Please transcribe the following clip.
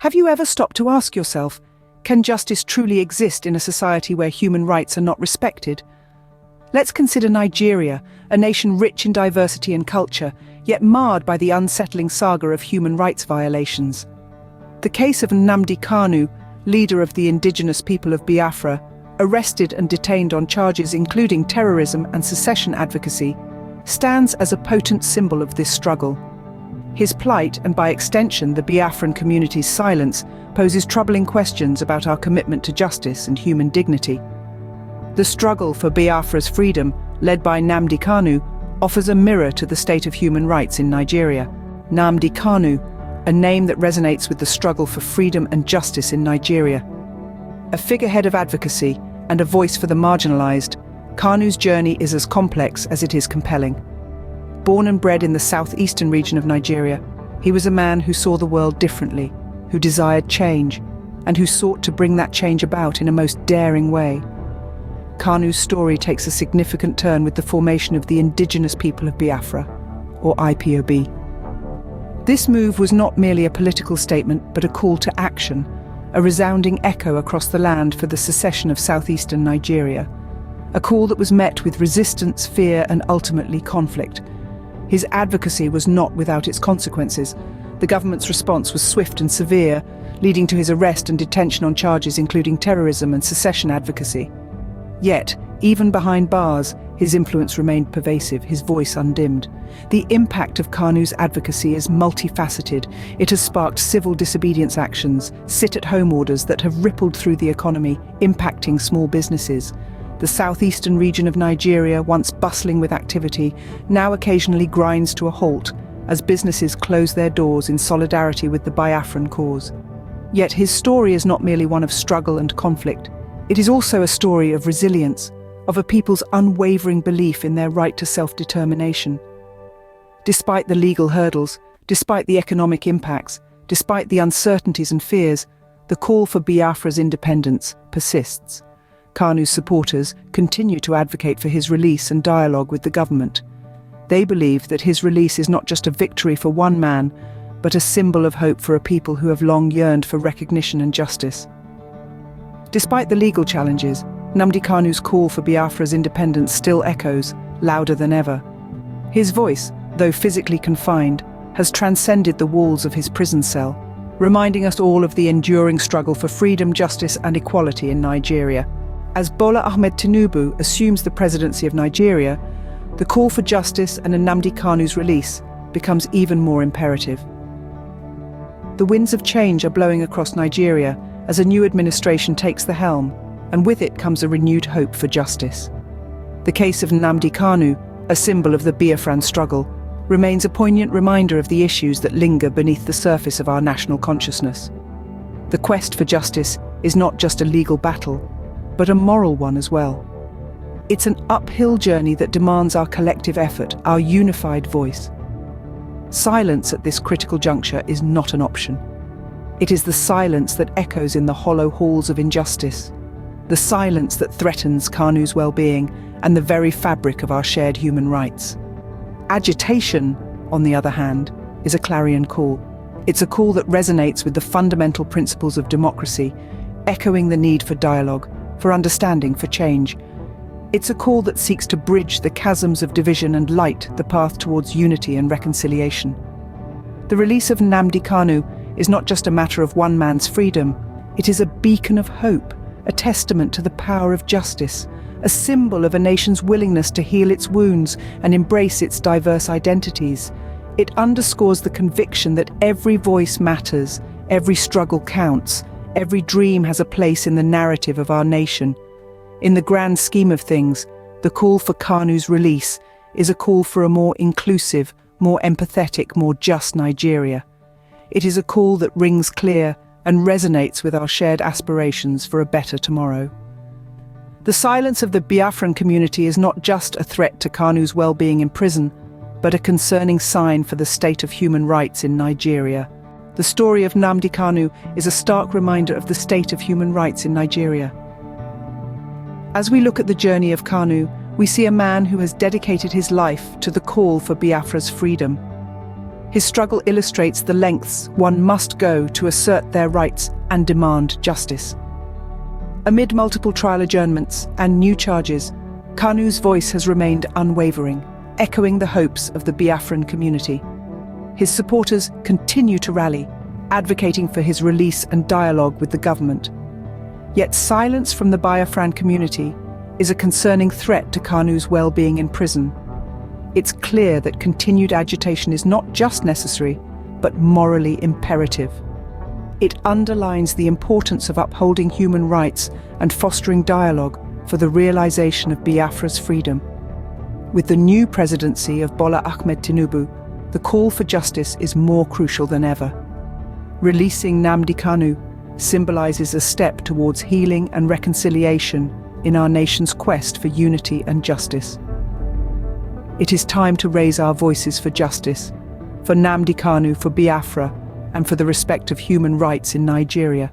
Have you ever stopped to ask yourself, can justice truly exist in a society where human rights are not respected? Let's consider Nigeria, a nation rich in diversity and culture, yet marred by the unsettling saga of human rights violations. The case of Nnamdi Kanu, leader of the indigenous people of Biafra, arrested and detained on charges including terrorism and secession advocacy, stands as a potent symbol of this struggle. His plight, and by extension the Biafran community's silence, poses troubling questions about our commitment to justice and human dignity. The struggle for Biafra's freedom, led by Nnamdi Kanu, offers a mirror to the state of human rights in Nigeria. Nnamdi Kanu, a name that resonates with the struggle for freedom and justice in Nigeria. A figurehead of advocacy and a voice for the marginalized, Kanu's journey is as complex as it is compelling. Born and bred in the southeastern region of Nigeria, he was a man who saw the world differently, who desired change, and who sought to bring that change about in a most daring way. Kanu's story takes a significant turn with the formation of the Indigenous People of Biafra, or IPOB. This move was not merely a political statement, but a call to action, a resounding echo across the land for the secession of southeastern Nigeria, a call that was met with resistance, fear, and ultimately conflict. His advocacy was not without its consequences. The government's response was swift and severe, leading to his arrest and detention on charges including terrorism and secession advocacy. Yet, even behind bars, his influence remained pervasive, his voice undimmed. The impact of Kanu's advocacy is multifaceted. It has sparked civil disobedience actions, sit-at-home orders that have rippled through the economy, impacting small businesses. The southeastern region of Nigeria, once bustling with activity, now occasionally grinds to a halt as businesses close their doors in solidarity with the Biafran cause. Yet his story is not merely one of struggle and conflict. It is also a story of resilience, of a people's unwavering belief in their right to self-determination. Despite the legal hurdles, despite the economic impacts, despite the uncertainties and fears, the call for Biafra's independence persists. Kanu's supporters continue to advocate for his release and dialogue with the government. They believe that his release is not just a victory for one man, but a symbol of hope for a people who have long yearned for recognition and justice. Despite the legal challenges, Nnamdi Kanu's call for Biafra's independence still echoes, louder than ever. His voice, though physically confined, has transcended the walls of his prison cell, reminding us all of the enduring struggle for freedom, justice, and equality in Nigeria. As Bola Ahmed Tinubu assumes the presidency of Nigeria, the call for justice and Nnamdi Kanu's release becomes even more imperative. The winds of change are blowing across Nigeria as a new administration takes the helm, and with it comes a renewed hope for justice. The case of Nnamdi Kanu, a symbol of the Biafran struggle, remains a poignant reminder of the issues that linger beneath the surface of our national consciousness. The quest for justice is not just a legal battle, but a moral one as well. It's an uphill journey that demands our collective effort, our unified voice. Silence at this critical juncture is not an option. It is the silence that echoes in the hollow halls of injustice, the silence that threatens Kanu's well-being and the very fabric of our shared human rights. Agitation, on the other hand, is a clarion call. It's a call that resonates with the fundamental principles of democracy, echoing the need for dialogue, for understanding, for change. It's a call that seeks to bridge the chasms of division and light the path towards unity and reconciliation. The release of Nnamdi Kanu is not just a matter of one man's freedom, it is a beacon of hope, a testament to the power of justice, a symbol of a nation's willingness to heal its wounds and embrace its diverse identities. It underscores the conviction that every voice matters, every struggle counts, every dream has a place in the narrative of our nation. In the grand scheme of things, the call for Kanu's release is a call for a more inclusive, more empathetic, more just Nigeria. It is a call that rings clear and resonates with our shared aspirations for a better tomorrow. The silence of the Biafran community is not just a threat to Kanu's well-being in prison, but a concerning sign for the state of human rights in Nigeria. The story of Nnamdi Kanu is a stark reminder of the state of human rights in Nigeria. As we look at the journey of Kanu, we see a man who has dedicated his life to the call for Biafra's freedom. His struggle illustrates the lengths one must go to assert their rights and demand justice. Amid multiple trial adjournments and new charges, Kanu's voice has remained unwavering, echoing the hopes of the Biafran community. His supporters continue to rally, advocating for his release and dialogue with the government. Yet silence from the Biafran community is a concerning threat to Kanu's well-being in prison. It's clear that continued agitation is not just necessary, but morally imperative. It underlines the importance of upholding human rights and fostering dialogue for the realization of Biafra's freedom. With the new presidency of Bola Ahmed Tinubu, the call for justice is more crucial than ever. Releasing Nnamdi Kanu symbolizes a step towards healing and reconciliation in our nation's quest for unity and justice. It is time to raise our voices for justice, for Nnamdi Kanu, for Biafra, and for the respect of human rights in Nigeria.